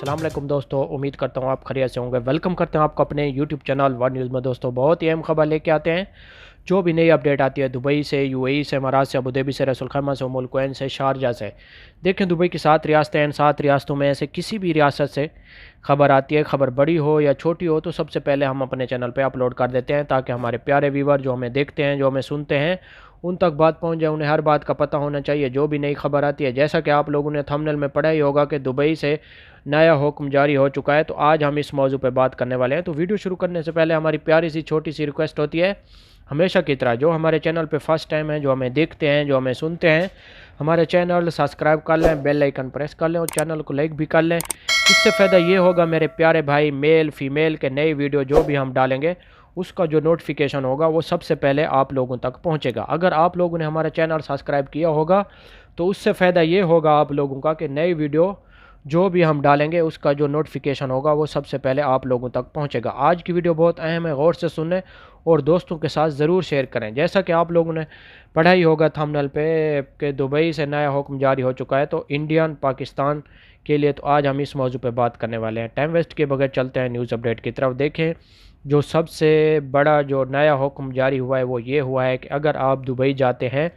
अस्सलाम वालेकुम दोस्तों, उम्मीद करता हूँ आप खैरियत से होंगे। वेलकम करते हैं आपको अपने यूट्यूब चैनल वन न्यूज़ में। दोस्तों बहुत ही अहम खबर लेके आते हैं। जो भी नई अपडेट आती है दुबई से, यूएई से, इमारात से, अबू धाबी से, रसूल खैमा से, उम्मुल कुवैन से, शारजा से। देखें दुबई की 7 रियासतें हैं। 7 रियासतों में से किसी भी रियासत से खबर आती है, खबर बड़ी हो या छोटी हो, तो सबसे पहले हम अपने चैनल पर अपलोड कर देते हैं ताकि हमारे प्यारे व्यूवर जो हमें देखते हैं, जो हमें सुनते हैं, उन तक बात पहुंच जाए। उन्हें हर बात का पता होना चाहिए जो भी नई खबर आती है। जैसा कि आप लोगों ने थंबनेल में पढ़ा ही होगा कि दुबई से नया हुक्म जारी हो चुका है, तो आज हम इस मौजू पर बात करने वाले हैं। तो वीडियो शुरू करने से पहले हमारी प्यारी सी छोटी सी रिक्वेस्ट होती है, हमेशा की तरह जो हमारे चैनल पे फर्स्ट टाइम है, जो हमें देखते हैं, जो हमें सुनते हैं, हमारे चैनल सब्सक्राइब कर लें, बेल आइकन प्रेस कर लें और चैनल को लाइक भी कर लें। इससे फ़ायदा ये होगा मेरे प्यारे भाई, मेल फीमेल के नई वीडियो जो भी हम डालेंगे उसका जो नोटिफिकेशन होगा वो सबसे पहले आप लोगों तक पहुंचेगा। अगर आप लोगों ने हमारा चैनल सब्सक्राइब किया होगा तो उससे फ़ायदा ये होगा आप लोगों का कि नई वीडियो जो भी हम डालेंगे उसका जो नोटिफिकेशन होगा वो सबसे पहले आप लोगों तक पहुंचेगा। आज की वीडियो बहुत अहम है, गौर से सुनें और दोस्तों के साथ ज़रूर शेयर करें। जैसा कि आप लोगों ने पढ़ा ही होगा थंबनेल पे कि दुबई से नया हुक्म जारी हो चुका है, तो इंडियन पाकिस्तान के लिए तो आज हम इस मौजू पे बात करने वाले हैं। टाइम वेस्ट के बगैर चलते हैं न्यूज़ अपडेट की तरफ। देखें जो सबसे बड़ा जो नया हुक्म जारी हुआ है वो ये हुआ है कि अगर आप दुबई जाते हैं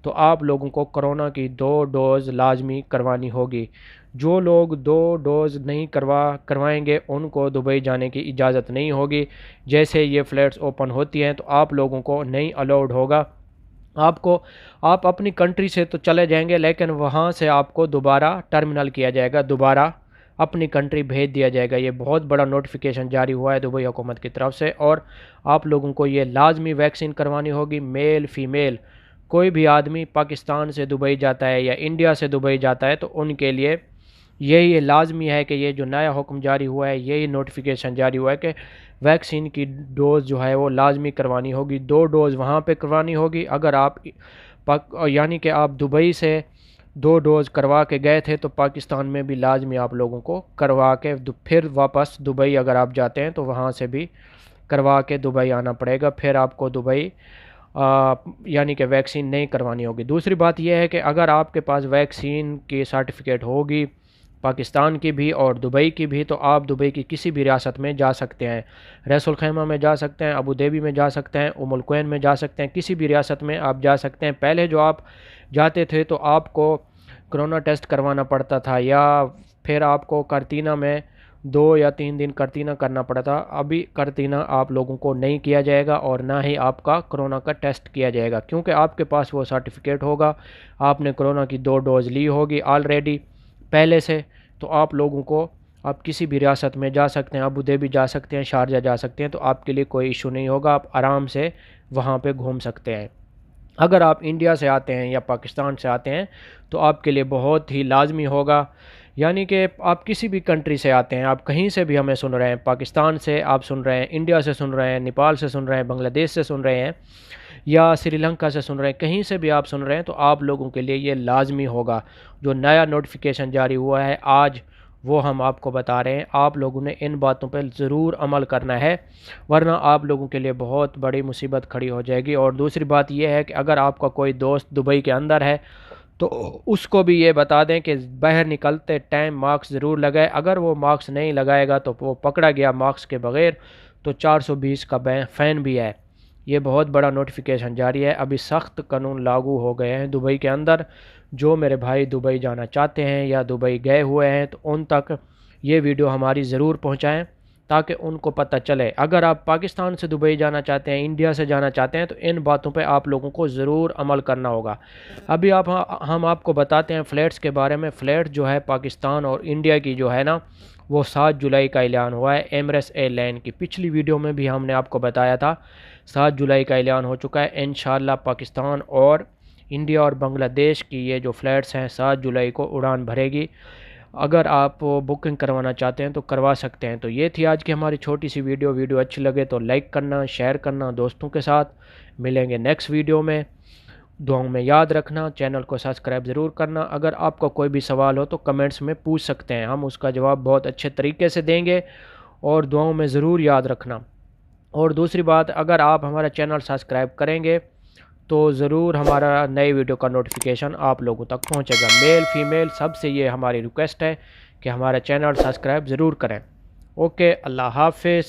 तो आप लोगों को कोरोना की 2 डोज़ लाजमी करवानी होगी। जो लोग 2 डोज़ नहीं करवाएंगे उनको दुबई जाने की इजाज़त नहीं होगी। जैसे ये फ़्लाइट्स ओपन होती हैं तो आप लोगों को नहीं अलाउड होगा। आप अपनी कंट्री से तो चले जाएंगे लेकिन वहाँ से आपको दोबारा टर्मिनल किया जाएगा, दोबारा अपनी कंट्री भेज दिया जाएगा। ये बहुत बड़ा नोटिफिकेशन जारी हुआ है दुबई हुकूमत की तरफ से। और आप लोगों को ये लाजमी वैक्सीन करवानी होगी, मेल फीमेल। कोई भी आदमी पाकिस्तान से दुबई जाता है या इंडिया से दुबई जाता है तो उनके लिए यही लाजमी है कि ये जो नया हुक्म जारी हुआ है, यही नोटिफिकेशन जारी हुआ है कि वैक्सीन की डोज़ जो है वो लाजमी करवानी होगी। 2 डोज़ वहाँ पे करवानी होगी। अगर आप यानी कि आप दुबई से 2 डोज़ करवा के गए थे तो पाकिस्तान में भी लाजमी आप लोगों को करवा के फिर वापस दुबई अगर आप जाते हैं तो वहाँ से भी करवा के दुबई आना पड़ेगा। फिर आपको दुबई यानी कि वैक्सीन नहीं करवानी होगी। दूसरी बात यह है कि अगर आपके पास वैक्सीन की सर्टिफिकेट होगी पाकिस्तान की भी और दुबई की भी, तो आप दुबई की किसी भी रियासत में जा सकते हैं। रसूल खैमा में जा सकते हैं, अबू धाबी में जा सकते हैं, उम्मुल कुवैन में जा सकते हैं, किसी भी रियासत में आप जा सकते हैं। पहले जो आप जाते थे तो आपको कोरोना टेस्ट करवाना पड़ता था या फिर आपको करतीना में 2 या 3 दिन करतीना करना पड़ा था। अभी करतीना आप लोगों को नहीं किया जाएगा और ना ही आपका कोरोना का टेस्ट किया जाएगा, क्योंकि आपके पास वो सर्टिफिकेट होगा, आपने कोरोना की 2 डोज़ ली होगी ऑलरेडी पहले से। तो आप लोगों को आप किसी भी रियासत में जा सकते हैं, अबू धाबी जा सकते हैं, शारजा जा सकते हैं, तो आपके लिए कोई इशू नहीं होगा। आप आराम से वहाँ पे घूम सकते हैं। अगर आप इंडिया से आते हैं या पाकिस्तान से आते हैं तो आपके लिए बहुत ही लाजमी होगा। यानी कि आप किसी भी कंट्री से आते हैं, आप कहीं से भी हमें सुन रहे हैं, पाकिस्तान से आप सुन रहे हैं, इंडिया से सुन रहे हैं, नेपाल से सुन रहे हैं, बांग्लादेश से सुन रहे हैं या श्रीलंका से सुन रहे हैं, कहीं से भी आप सुन रहे हैं तो आप लोगों के लिए ये लाजमी होगा। जो नया नोटिफिकेशन जारी हुआ है आज वो हम आपको बता रहे हैं। आप लोगों ने इन बातों पर ज़रूर अमल करना है, वरना आप लोगों के लिए बहुत बड़ी मुसीबत खड़ी हो जाएगी। और दूसरी बात यह है कि अगर आपका कोई दोस्त दुबई के अंदर है तो उसको भी ये बता दें कि बाहर निकलते टाइम मास्क ज़रूर लगाए। अगर वो मास्क नहीं लगाएगा तो वो पकड़ा गया मास्क के बग़ैर तो 420 का फ़ाइन भी है। ये बहुत बड़ा नोटिफिकेशन जारी है। अभी सख्त कानून लागू हो गए हैं दुबई के अंदर। जो मेरे भाई दुबई जाना चाहते हैं या दुबई गए हुए हैं तो उन तक ये वीडियो हमारी ज़रूर पहुंचाएं ताकि उनको पता चले। अगर आप पाकिस्तान से दुबई जाना चाहते हैं, इंडिया से जाना चाहते हैं, तो इन बातों पे आप लोगों को ज़रूर अमल करना होगा। अभी हम आपको बताते हैं फ़्लाइट्स के बारे में। फ़्लाइट जो है पाकिस्तान और इंडिया की जो है ना, वो 7 जुलाई का ऐलान हुआ है एमरेट्स एयरलाइन की। पिछली वीडियो में भी हमने आपको बताया था 7 जुलाई का ऐलान हो चुका है। इंशाल्लाह पाकिस्तान और इंडिया और बांग्लादेश की ये जो फ़्लाइट्स हैं 7 जुलाई को उड़ान भरेगी। अगर आप बुकिंग करवाना चाहते हैं तो करवा सकते हैं। तो ये थी आज की हमारी छोटी सी वीडियो अच्छी लगे तो लाइक करना, शेयर करना दोस्तों के साथ। मिलेंगे नेक्स्ट वीडियो में। दुआओं में याद रखना, चैनल को सब्सक्राइब ज़रूर करना। अगर आपका कोई भी सवाल हो तो कमेंट्स में पूछ सकते हैं, हम उसका जवाब बहुत अच्छे तरीके से देंगे। और दुआओं में ज़रूर याद रखना। और दूसरी बात, अगर आप हमारा चैनल सब्सक्राइब करेंगे तो ज़रूर हमारा नए वीडियो का नोटिफिकेशन आप लोगों तक पहुंचेगा। मेल फीमेल सबसे ये हमारी रिक्वेस्ट है कि हमारा चैनल सब्सक्राइब ज़रूर करें। ओके, अल्लाह हाफिज़।